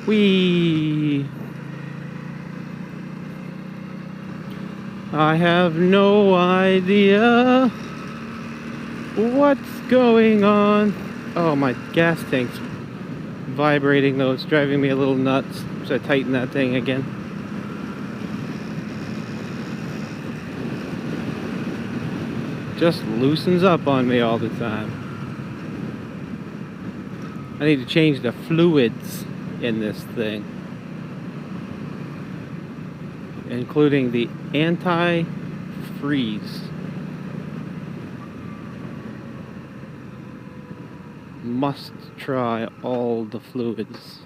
Whee! I have no idea what's going on. Oh, my gas tank's vibrating though. It's driving me a little nuts. So I tighten that thing again. Just loosens up on me all the time. I need to change the fluids in this thing, including the anti-freeze. Must try all the fluids.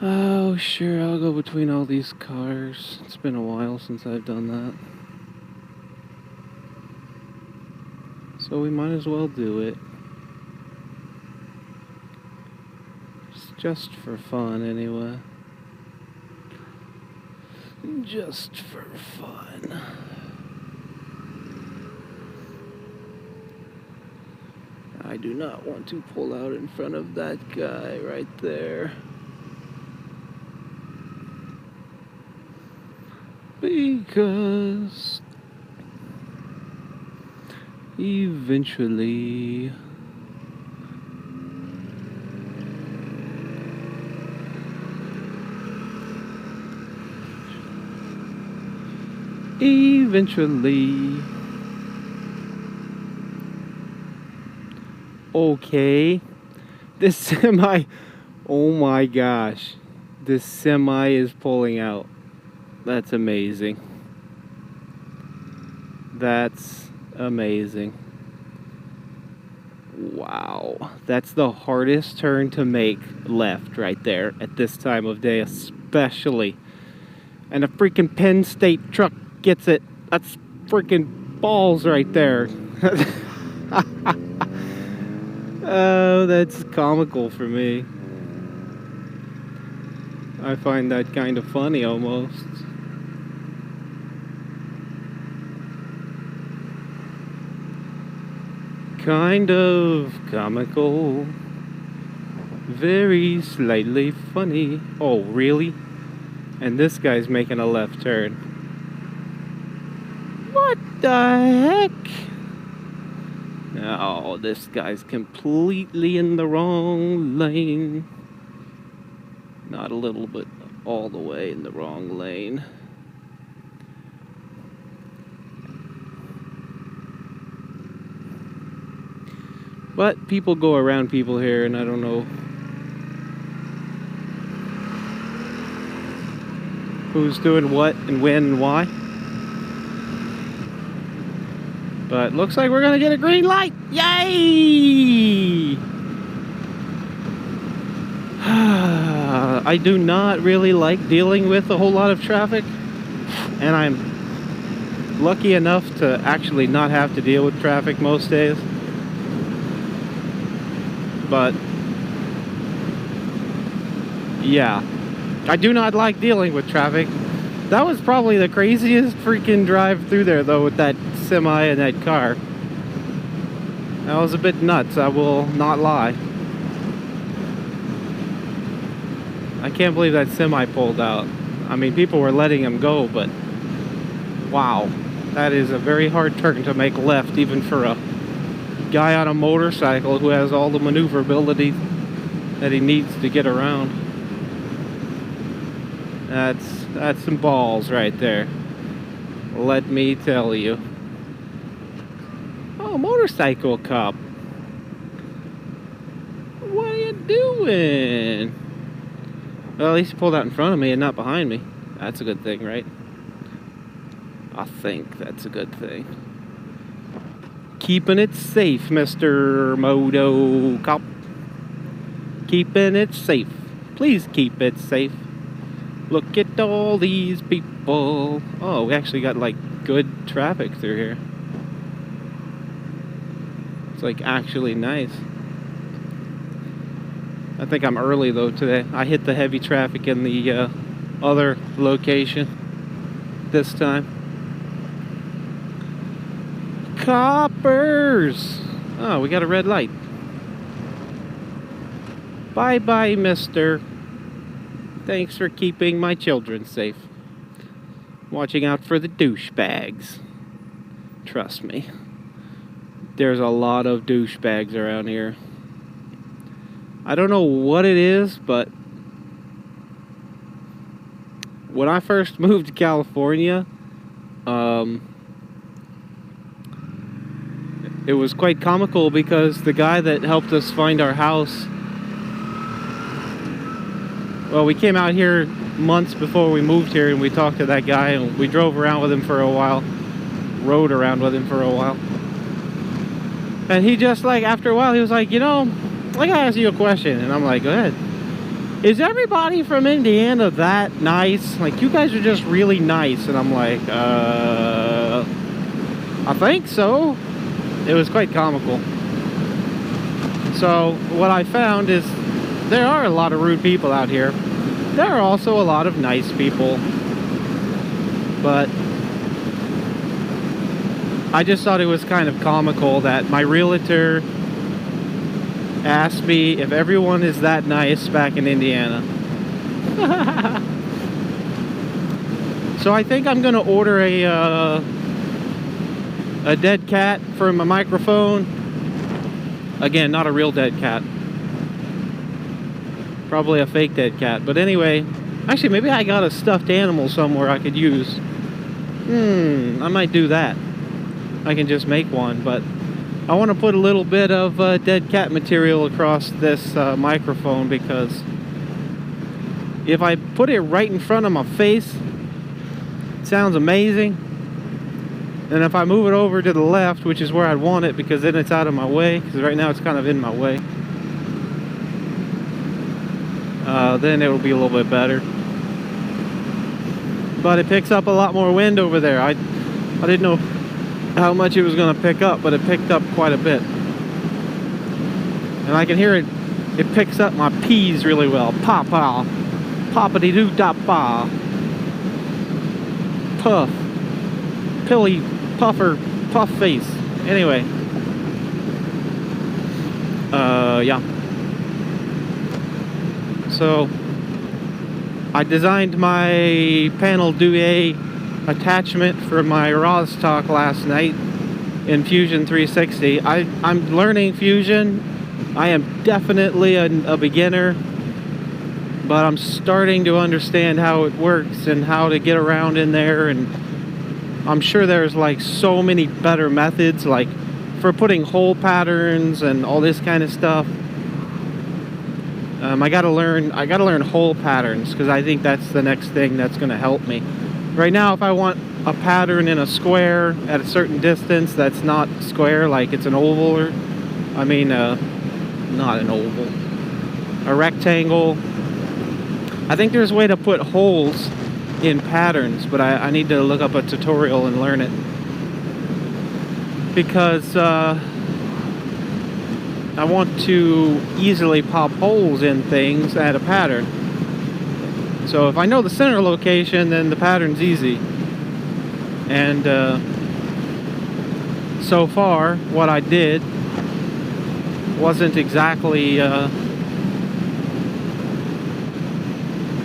Oh, sure, I'll go between all these cars. It's been a while since I've done that. So we might as well do it. It's just for fun, anyway. Just for fun. I do not want to pull out in front of that guy right there. Because eventually okay, this semi, oh my gosh, this semi is pulling out. That's amazing. That's amazing. Wow, that's the hardest turn to make left right there at this time of day, especially. And a freaking Penn State truck gets it. That's freaking balls right there. Oh, that's comical for me. I find that kind of funny almost. Kind of comical. Very slightly funny. Oh, really? And this guy's making a left turn. What the heck? Oh, this guy's completely in the wrong lane. Not a little, but all the way in the wrong lane. But people go around people here, and I don't know who's doing what and when and why. But looks like we're gonna get a green light. Yay! I do not really like dealing with a whole lot of traffic, and I'm lucky enough to actually not have to deal with traffic most days. But yeah, I do not like dealing with traffic. That was probably the craziest freaking drive through there though, with that semi and that car. That was a bit nuts, I will not lie. I can't believe that semi pulled out. I mean, people were letting him go, but wow, that is a very hard turn to make left, even for a guy on a motorcycle who has all the maneuverability that he needs to get around. That's some balls right there. Let me tell you. Oh, motorcycle cop. What are you doing? Well, at least he pulled out in front of me and not behind me. That's a good thing, right? I think that's a good thing. Keeping it safe, Mr. Moto Cop. Keeping it safe. Please keep it safe. Look at all these people. Oh, we actually got like good traffic through here. It's like actually nice. I think I'm early though today. I hit the heavy traffic in the other location this time. Coppers! Oh, we got a red light. Bye-bye, mister. Thanks for keeping my children safe. Watching out for the douchebags. Trust me. There's a lot of douchebags around here. I don't know what it is, but when I first moved to California, it was quite comical because the guy that helped us find our house, well, we came out here months before we moved here, and we talked to that guy, and we drove around with him for a while, rode around with him for a while. And he just, like, after a while, he was like, you know, I gotta ask you a question. And I'm like, go ahead. Is everybody from Indiana that nice? Like, you guys are just really nice. And I'm like, I think so. It was quite comical. So what I found is there are a lot of rude people out here. There are also a lot of nice people. But I just thought it was kind of comical that my realtor asked me if everyone is that nice back in Indiana. So I think I'm gonna order a dead cat for my microphone. Again, not a real dead cat. Probably a fake dead cat. But anyway, actually maybe I got a stuffed animal somewhere I could use. I might do that. I can just make one, but I want to put a little bit of dead cat material across this microphone, because if I put it right in front of my face, it sounds amazing. And if I move it over to the left, which is where I'd want it, because then it's out of my way, because right now it's kind of in my way, then it'll be a little bit better. But it picks up a lot more wind over there. I didn't know how much it was going to pick up, but it picked up quite a bit. And I can hear it picks up my P's really well. Pa-pa, poppity-doo-da-pa, puff, pilly, puffer, puff face. Anyway, yeah. So I designed my panel Douay attachment for my Rostock last night in Fusion 360. I'm learning Fusion. I am definitely a beginner, but I'm starting to understand how it works and how to get around in there, and I'm sure there's like so many better methods, like for putting hole patterns and all this kind of stuff. I gotta learn hole patterns, because I think that's the next thing that's gonna help me. Right now, if I want a pattern in a square at a certain distance that's not square, like it's an oval, or I mean, not an oval, a rectangle. I think there's a way to put holes in patterns, but I need to look up a tutorial and learn it, because I want to easily pop holes in things at a pattern. So if I know the center location, then the pattern's easy. And so far, what I did wasn't exactly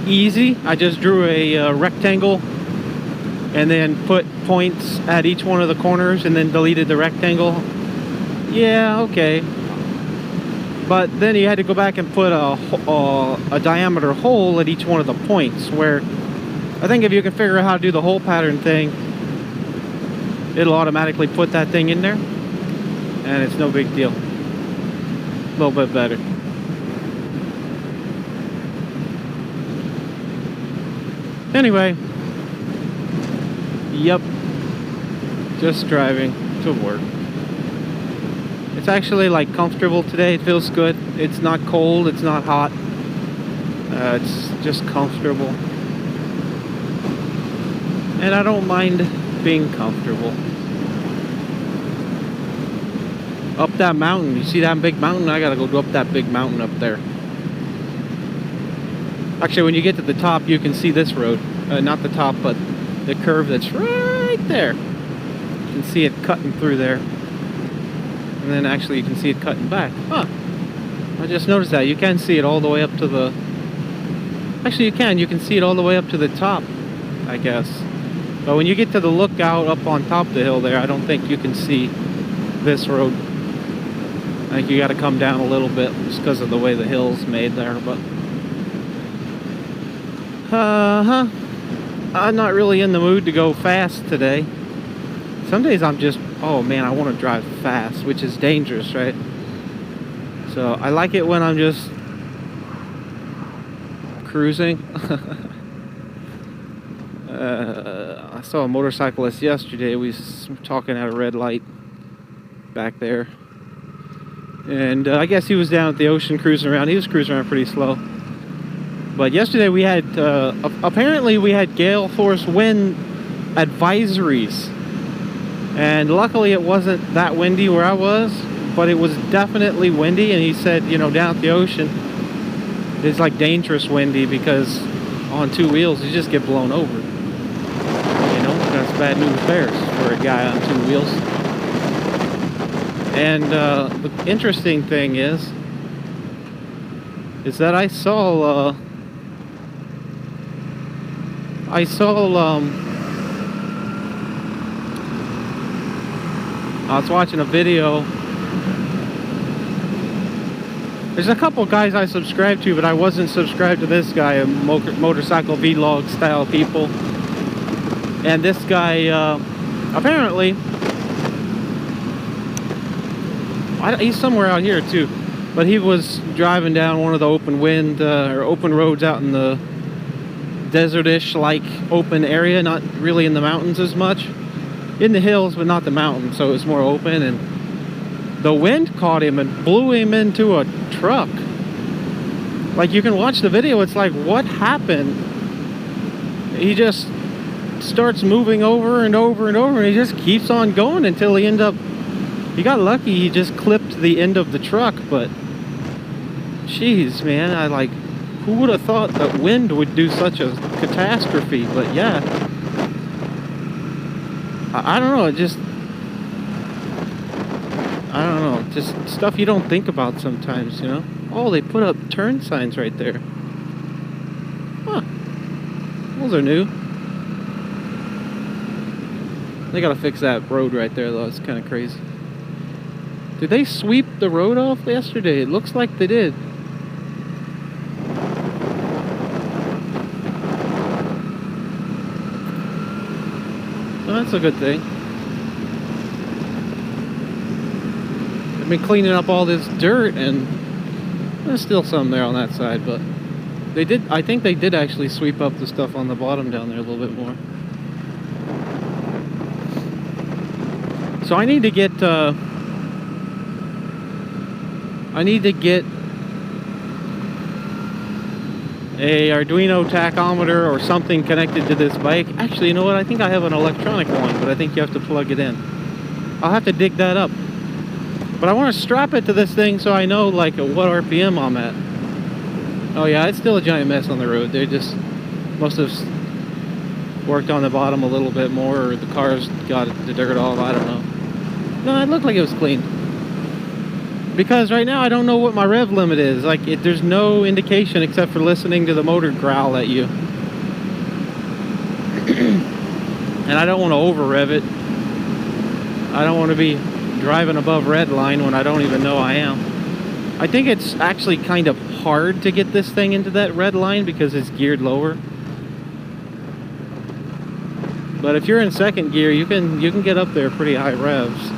easy. I just drew a rectangle and then put points at each one of the corners and then deleted the rectangle. Yeah, okay. But then you had to go back and put a diameter hole at each one of the points, where I think if you can figure out how to do the hole pattern thing, it'll automatically put that thing in there, and it's no big deal. A little bit better. Anyway, yep, just driving to work. It's actually like comfortable today. It feels good. It's not cold, it's not hot. It's just comfortable. And I don't mind being comfortable. Up that mountain, you see that big mountain? I gotta go up that big mountain up there. Actually, when you get to the top, you can see this road. Not the top, but the curve that's right there. You can see it cutting through there. And then actually you can see it cutting back. Huh. I just noticed that. You can see it all the way up to the... Actually, you can see it all the way up to the top, I guess. But when you get to the lookout up on top of the hill there, I don't think you can see this road. I think you got to come down a little bit just because of the way the hill's made there, but... I'm not really in the mood to go fast today. Some days I'm just, oh man, I want to drive fast, which is dangerous, right? So I like it when I'm just cruising. I saw a motorcyclist yesterday. We was talking at a red light back there. And I guess he was down at the ocean cruising around. He was cruising around pretty slow. But yesterday we had, apparently we had gale force wind advisories. And luckily it wasn't that windy where I was, but it was definitely windy. And he said, you know, down at the ocean, it's like dangerous windy because on two wheels you just get blown over. You know, that's bad news bears for a guy on two wheels. And the interesting thing is that I was watching a video. There's a couple guys I subscribe to, but I wasn't subscribed to this guy, a motorcycle vlog style people. And this guy, apparently, he's somewhere out here too, but he was driving down one of the open wind or open roads out in the desert-ish like open area, not really in the mountains as much. In the hills, but not the mountains, so it was more open, and the wind caught him and blew him into a truck. Like, you can watch the video, it's like, what happened? He just starts moving over and over and over, and he just keeps on going until he he got lucky, he just clipped the end of the truck, but jeez, man, who would have thought that wind would do such a catastrophe? But yeah, I don't know, I don't know, just stuff you don't think about sometimes, you know? Oh, they put up turn signs right there. Huh. Those are new. They gotta fix that road right there, though. It's kind of crazy. Did they sweep the road off yesterday? It looks like they did. Well, that's a good thing. I've been cleaning up all this dirt, and there's still some there on that side, but I think they did actually sweep up the stuff on the bottom down there a little bit more. So I need to get a Arduino tachometer or something connected to this bike. Actually, you know what? I think I have an electronic one, but I think you have to plug it in. I'll have to dig that up. But I want to strap it to this thing so I know, like, what RPM I'm at. Oh yeah, it's still a giant mess on the road. They just must have worked on the bottom a little bit more, or the cars got the dirt off. I don't know. No, it looked like it was clean. Because right now I don't know what my rev limit is. Like, there's no indication except for listening to the motor growl at you. And I don't want to over rev it. I don't want to be driving above red line when I don't even know I am. I think it's actually kind of hard to get this thing into that red line because it's geared lower. But if you're in second gear, you can get up there pretty high revs.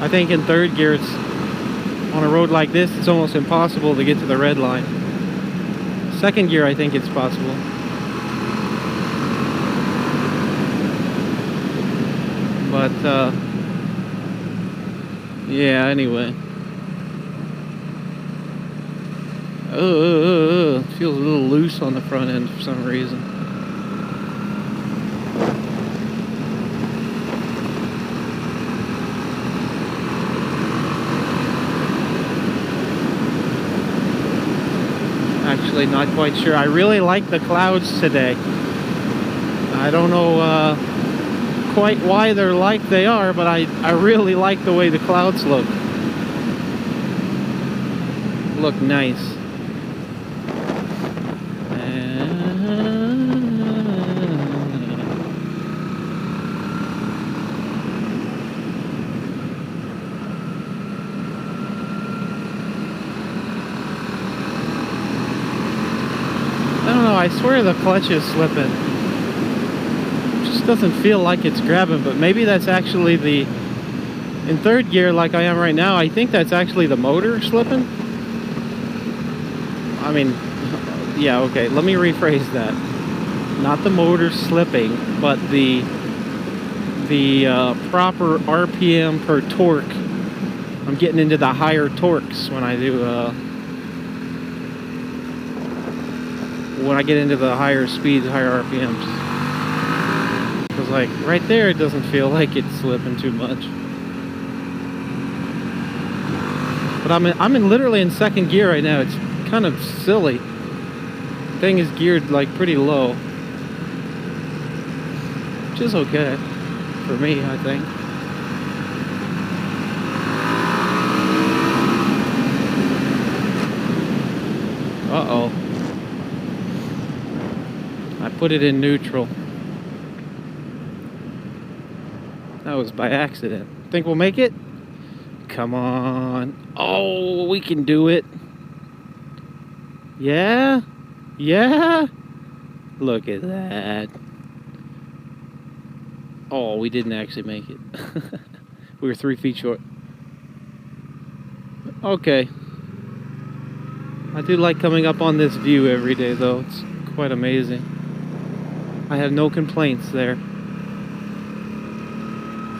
I think in third gear, on a road like this, it's almost impossible to get to the red line. Second gear, I think it's possible. But, yeah, anyway. It feels a little loose on the front end for some reason. Actually, not quite sure. I really like the clouds today. I don't know quite why they're like they are, but I really like the way the clouds look. look nice. I don't know, I swear the clutch is slipping. It just doesn't feel like it's grabbing, but maybe that's actually the... In third gear, like I am right now, I think that's actually the motor slipping. I mean, yeah, okay, let me rephrase that. Not the motor slipping, but the proper RPM per torque. I'm getting into the higher torques when I do, when I get into the higher speeds, higher RPMs. Because like, right there, it doesn't feel like it's slipping too much. But I'm literally in second gear right now. It's kind of silly. The thing is geared like pretty low, which is okay for me, I think. Uh-oh. I put it in neutral. That was by accident. Think we'll make it? Come on. Oh, we can do it. Yeah? Yeah? Look at that. Oh, we didn't actually make it. We were 3 feet short. Okay. I do like coming up on this view every day, though. It's quite amazing. I have no complaints there.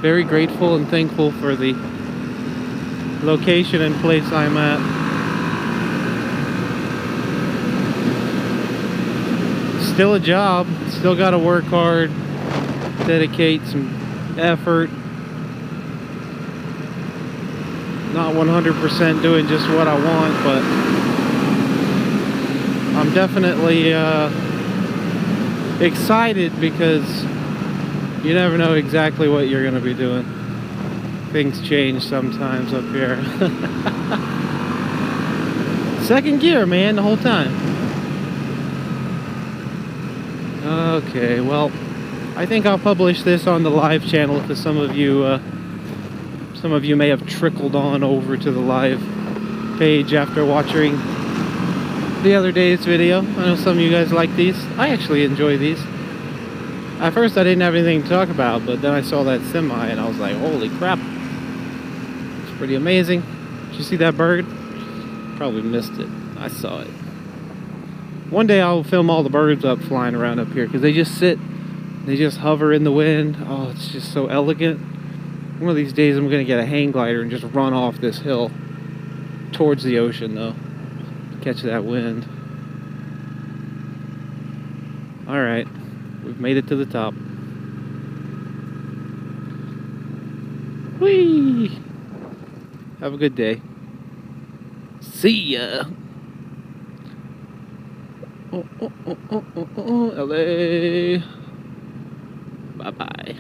Very grateful and thankful for the location and place I'm at. Still a job, still got to work hard, dedicate some effort. Not 100% doing just what I want, but I'm definitely excited because you never know exactly what you're going to be doing. Things change sometimes up here. Second gear, man, the whole time. Okay, well, I think I'll publish this on the live channel because some of you may have trickled on over to the live page after watching the other day's video. I know some of you guys like these. I actually enjoy these. At first I didn't have anything to talk about, but then I saw that semi and I was like, holy crap. Pretty amazing. Did you see that bird? Probably missed it. I saw it. One day I'll film all the birds up flying around up here because they just sit, they just hover in the wind. Oh, it's just so elegant. One of these days I'm gonna get a hang glider and just run off this hill towards the ocean though. Catch that wind. Alright, we've made it to the top. Whee! Have a good day. See ya. LA. Bye-bye.